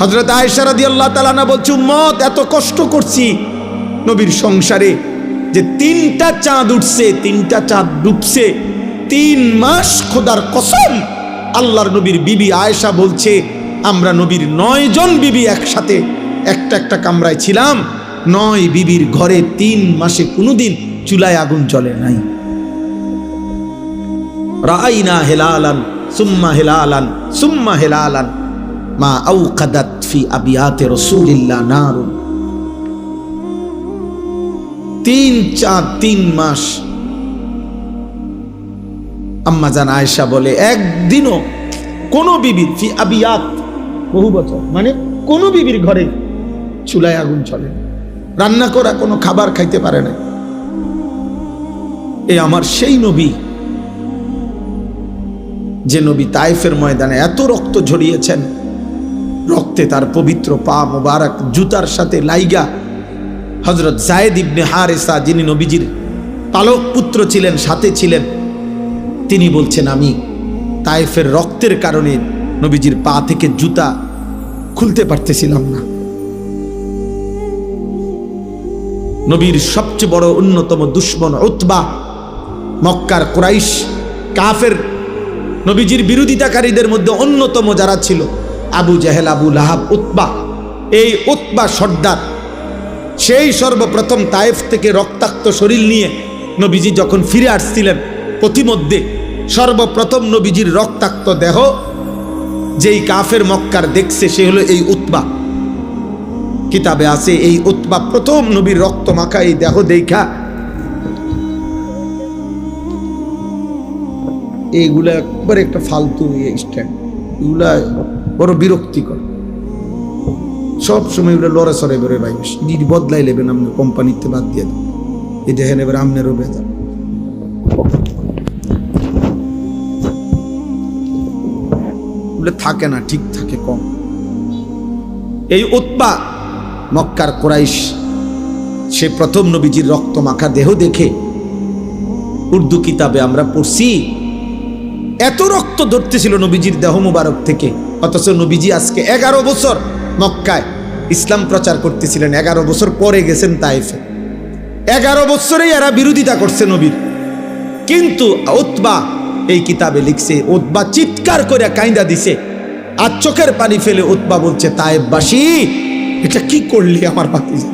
হযরত আয়েশা রাদিয়াল্লাহু তাআলা আনহা বলছে, উম্মত এত কষ্ট করছি নবীর সংসারে যে 3টা চাঁদ উঠছে, 3টা চাঁদ ডুবছে, 3 মাস খোদার কসম। আল্লাহর নবীর বিবি আয়েশা বলছে, আমরা নবীর 9 জন বিবি একসাথে একটা কামরায় ছিলাম। 9 বিবির ঘরে 3 মাসে কোনোদিন চুলায় আগুন জ্বলে নাই। রাআইনা হিলালান সুম্মা হিলালান সুম্মা হিলালান মা আওকাদাত ফি আবিয়াতে রাসূলিল্লাহ নারুন। 3 চাঁদ 3 মাস। আম্মা জান আয়েশা বলে, একদিনও কোন বিবির ফি আবিয়াত বহু বছর, মানে কোন বিবির ঘরে চুলায় আগুন চলে, রান্না করা কোনো খাবার খাইতে পারে না। এ আমার সেই নবী, যে নবী তায়েফের ময়দানে এত রক্ত ঝরিয়েছেন, রক্তে তার পবিত্র পা মোবারক জুতার সাথে লাইগা। হযরত যায়েদ ইবনে হারেসা, যিনি নবীজির পালক পুত্র ছিলেন, সাথে ছিলেন, তিনি বলছেন, আমি তায়েফের রক্তের কারণে নবীজির পা থেকে জুতা খুলতে পারতেছিলাম না। নবীর সবচেয়ে বড় অন্যতম দুশমন উতবা, মক্কার কুরাইশ কাফের, নবীজির বিরোধিতাকারীদের মধ্যে অন্যতম যারা ছিল, আবু জাহেল, আবু লাহাব, উতবা। এই উতবা সর্দার, সেই সর্বপ্রথম তায়েফ থেকে রক্তাক্ত শরীর নিয়ে নবীজি যখন ফিরে আসছিলেন, পথিমধ্যে সর্বপ্রথম নবীজির রক্তাক্ত দেহ যেই কাফের মক্কার দেখছে, সে হলো এই উতবা। কিতাবে আছে, এই উতবা প্রথম নবীর রক্ত মাখা এই দেহ দেখা এইগুলা একবার একটা ফালতু স্ট্যান্ড, এগুলা বড় বিরক্তিকর। সব সময় এগুলো লড়ে সরে বেরোয়, ভাই বদলাই নেবেন আপনি, কোম্পানিতে বাদ দিয়ে দেন। এই দেখেন এবার আমনেরও বেজার। থাকে না, ঠিক থাকে কম। এই উতবা মক্কার কুরাইশ, সে প্রথম নবীজির রক্ত মাখা দেহ দেখে, উর্দু কিতাবে আমরা পড়ছি, এত রক্ত ধরতেছিল নবীজির দেহ মুবারক থেকে, অথচ নবীজি আজকে 11 বছর মক্কায় ইসলাম প্রচার করতেছিলেন। 11 বছর পরে গেছেন তায়েফে। 11 বছরেই এরা বিরোধিতা করছে নবীর। কিন্তু উতবা এই কিতাবে লিখছে, উতবা চিৎকার করে কাইন্দা দিছে, আর চোখের পানি ফেলে উতবা বলছে, তায়েফবাসী এটা কি করলি আমার ভাতিজা,